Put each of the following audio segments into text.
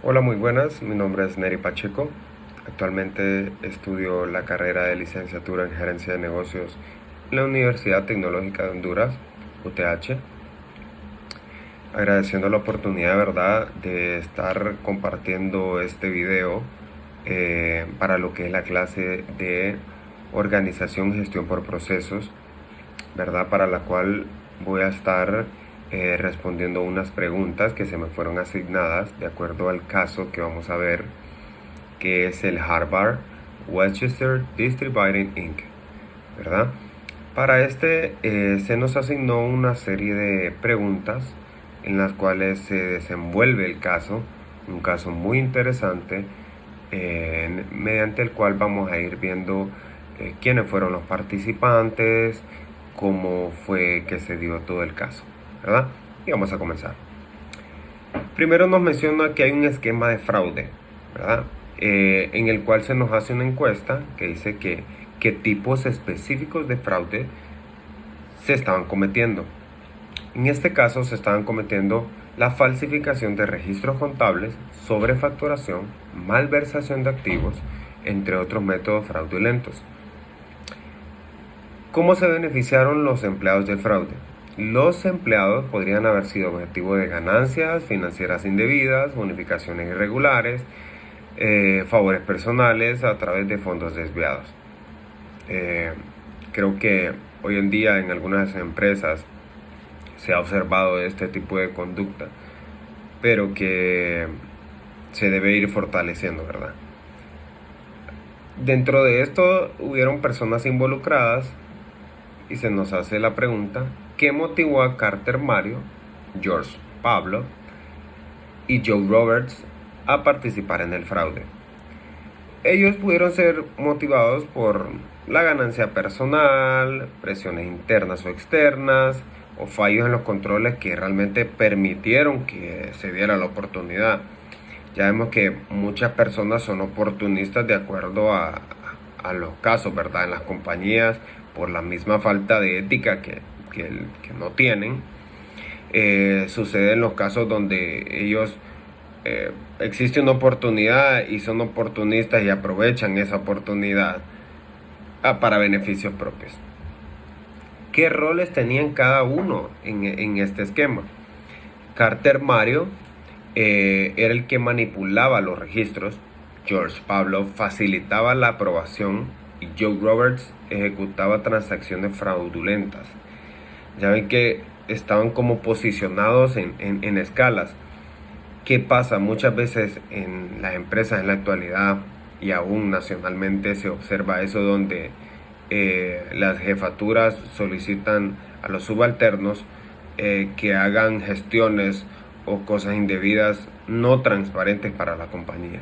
Hola, muy buenas. Mi nombre es Neri Pacheco. Actualmente estudio la carrera de licenciatura en Gerencia de Negocios en la Universidad Tecnológica de Honduras, UTH. Agradeciendo la oportunidad, ¿verdad?, de estar compartiendo este video para lo que es la clase de Organización y Gestión por Procesos, ¿verdad?, para la cual voy a estar respondiendo unas preguntas que se me fueron asignadas de acuerdo al caso que vamos a ver, que es el Harvard Westchester Distributing Inc., ¿verdad? Para este se nos asignó una serie de preguntas en las cuales se desenvuelve el caso, un caso muy interesante, mediante el cual vamos a ir viendo quiénes fueron los participantes, cómo fue que se dio todo el caso, ¿verdad? Y vamos a comenzar. Primero nos menciona que hay un esquema de fraude, ¿verdad? En el cual se nos hace una encuesta que dice qué tipos específicos de fraude se estaban cometiendo. En este caso se estaban cometiendo la falsificación de registros contables, sobrefacturación, malversación de activos, entre otros métodos fraudulentos. ¿Cómo se beneficiaron los empleados del fraude? Los empleados podrían haber sido objetivo de ganancias financieras indebidas, bonificaciones irregulares, favores personales a través de fondos desviados. Creo que hoy en día en algunas empresas se ha observado este tipo de conducta, pero que se debe ir fortaleciendo, ¿verdad? Dentro de esto hubieron personas involucradas y se nos hace la pregunta: ¿qué motivó a Carter Mario, George Pablo y Joe Roberts a participar en el fraude? Ellos pudieron ser motivados por la ganancia personal, presiones internas o externas, o fallos en los controles que realmente permitieron que se diera la oportunidad. Ya vemos que muchas personas son oportunistas de acuerdo a los casos, ¿verdad?, en las compañías, por la misma falta de ética que no tienen. Sucede en los casos donde ellos existe una oportunidad y son oportunistas y aprovechan esa oportunidad para beneficios propios. ¿Qué roles tenían cada uno en este esquema? Carter Mario era el que manipulaba los registros, George Pablo facilitaba la aprobación y Joe Roberts ejecutaba transacciones fraudulentas. Ya ven que estaban como posicionados en escalas. ¿Qué pasa? Muchas veces en las empresas en la actualidad y aún nacionalmente se observa eso, donde las jefaturas solicitan a los subalternos que hagan gestiones o cosas indebidas no transparentes para la compañía.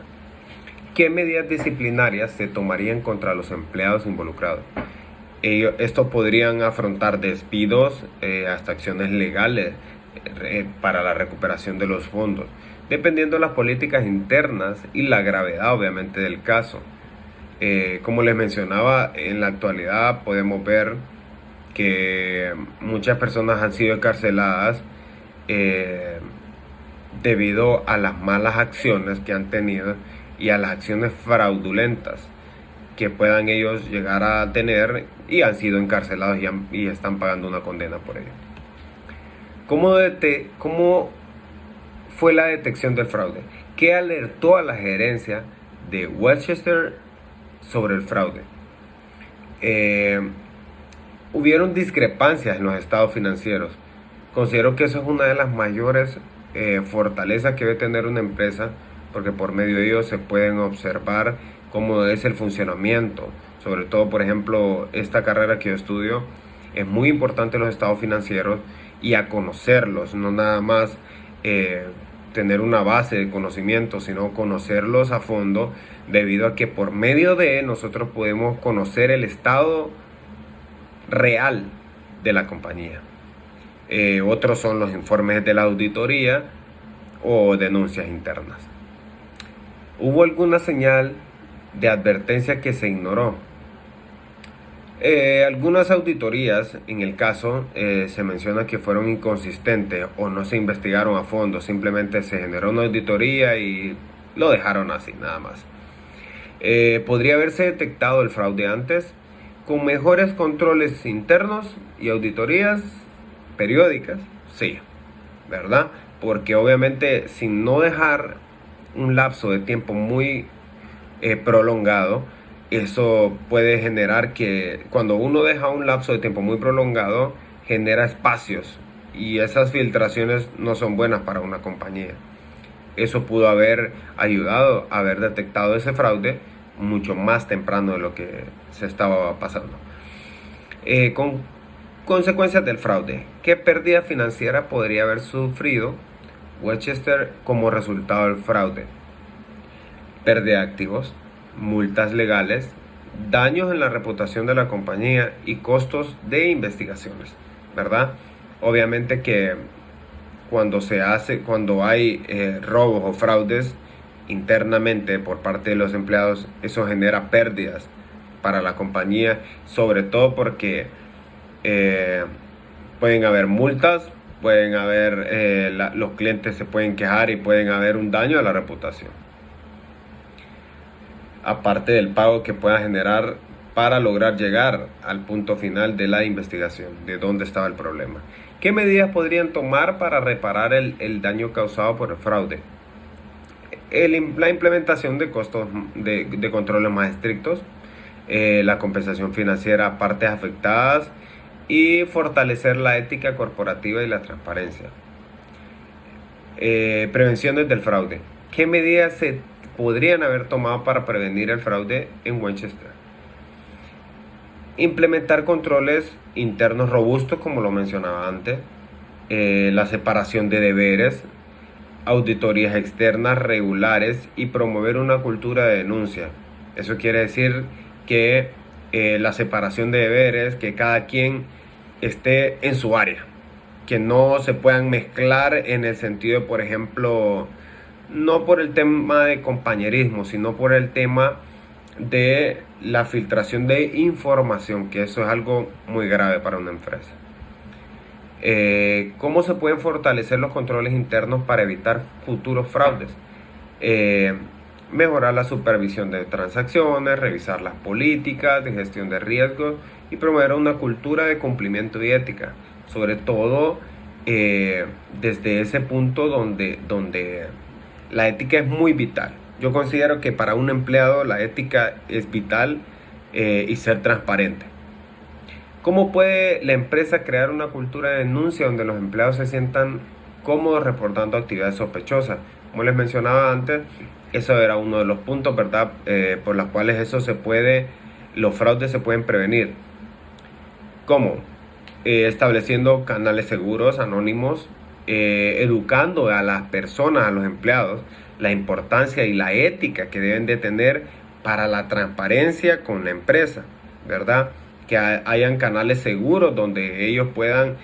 ¿Qué medidas disciplinarias se tomarían contra los empleados involucrados? Esto podrían afrontar despidos, hasta acciones legales para la recuperación de los fondos, dependiendo de las políticas internas y la gravedad, obviamente, del caso. Como les mencionaba, en la actualidad podemos ver que muchas personas han sido encarceladas debido a las malas acciones que han tenido y a las acciones fraudulentas que puedan ellos llegar a tener, y han sido encarcelados y están pagando una condena por ello. ¿Cómo fue la detección del fraude? ¿Qué alertó a la gerencia de Westchester sobre el fraude? Hubieron discrepancias en los estados financieros. Considero que eso es una de las mayores fortalezas que debe tener una empresa, porque por medio de ellos se pueden observar cómo es el funcionamiento. Sobre todo, por ejemplo, esta carrera que yo estudio, es muy importante los estados financieros y a conocerlos, no nada más tener una base de conocimiento, sino conocerlos a fondo, debido a que por medio de nosotros podemos conocer el estado real de la compañía. Otros son los informes de la auditoría o denuncias internas. ¿Hubo alguna señal de advertencia que se ignoró? Algunas auditorías, en el caso, se menciona que fueron inconsistentes o no se investigaron a fondo, simplemente se generó una auditoría y lo dejaron así, nada más. Podría haberse detectado el fraude antes con mejores controles internos y auditorías periódicas, sí, ¿verdad? Porque obviamente sin no dejar un lapso de tiempo muy prolongado, eso puede generar que cuando uno deja un lapso de tiempo muy prolongado, genera espacios y esas filtraciones no son buenas para una compañía. Eso pudo haber ayudado a haber detectado ese fraude mucho más temprano de lo que se estaba pasando. Con consecuencias del fraude. ¿Qué pérdida financiera podría haber sufrido Westchester como resultado del fraude? Pérdida de activos, multas legales, daños en la reputación de la compañía y costos de investigaciones, ¿verdad? Obviamente que cuando hay robos o fraudes internamente por parte de los empleados, eso genera pérdidas para la compañía, sobre todo porque eh, pueden haber multas, pueden haber, los clientes se pueden quejar y pueden haber un daño a la reputación. Aparte del pago que pueda generar para lograr llegar al punto final de la investigación, de dónde estaba el problema. ¿Qué medidas podrían tomar para reparar el daño causado por el fraude? La implementación de costos de controles más estrictos, la compensación financiera a partes afectadas y fortalecer la ética corporativa y la transparencia. Prevenciones del fraude. ¿Qué medidas se podrían haber tomado para prevenir el fraude en Winchester? Implementar controles internos robustos, como lo mencionaba antes, la separación de deberes, auditorías externas regulares y promover una cultura de denuncia. Eso quiere decir que la separación de deberes, que cada quien esté en su área, que no se puedan mezclar en el sentido de, por ejemplo, no por el tema de compañerismo, sino por el tema de la filtración de información, que eso es algo muy grave para una empresa. ¿Cómo se pueden fortalecer los controles internos para evitar futuros fraudes? Mejorar la supervisión de transacciones, revisar las políticas de gestión de riesgos y promover una cultura de cumplimiento y ética, sobre todo desde ese punto donde la ética es muy vital. Yo considero que para un empleado la ética es vital y ser transparente. ¿Cómo puede la empresa crear una cultura de denuncia donde los empleados se sientan cómodos reportando actividades sospechosas? Como les mencionaba antes, eso era uno de los puntos, ¿verdad? Por los cuales los fraudes se pueden prevenir. ¿Cómo? Estableciendo canales seguros, anónimos, educando a las personas, a los empleados, la importancia y la ética que deben de tener para la transparencia con la empresa, ¿verdad? Que hayan canales seguros donde ellos puedan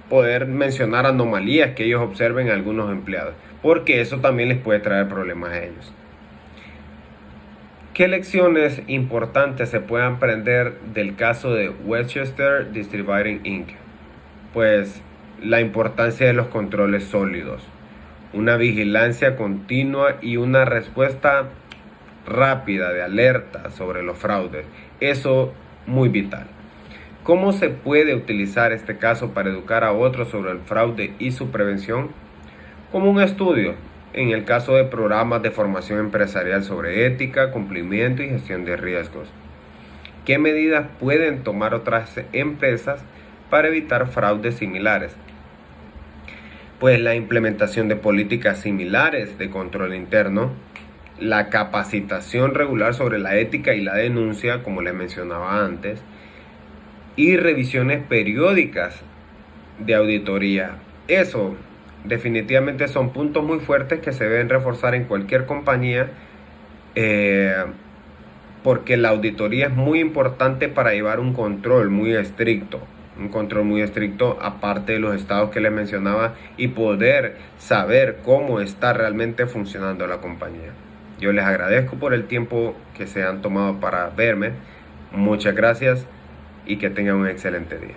poder mencionar anomalías que ellos observen a algunos empleados, porque eso también les puede traer problemas a ellos. ¿Qué lecciones importantes se pueden aprender del caso de Westchester Distributing Inc? Pues la importancia de los controles sólidos, una vigilancia continua y una respuesta rápida de alerta sobre los fraudes. Eso muy vital. ¿Cómo se puede utilizar este caso para educar a otros sobre el fraude y su prevención? Como un estudio, en el caso de programas de formación empresarial sobre ética, cumplimiento y gestión de riesgos. ¿Qué medidas pueden tomar otras empresas para evitar fraudes similares? Pues la implementación de políticas similares de control interno, la capacitación regular sobre la ética y la denuncia, como les mencionaba antes, y revisiones periódicas de auditoría. Eso definitivamente son puntos muy fuertes que se deben reforzar en cualquier compañía, porque la auditoría es muy importante para llevar un control muy estricto. Un control muy estricto aparte de los estados que les mencionaba y poder saber cómo está realmente funcionando la compañía. Yo les agradezco por el tiempo que se han tomado para verme. Muchas gracias y que tengan un excelente día.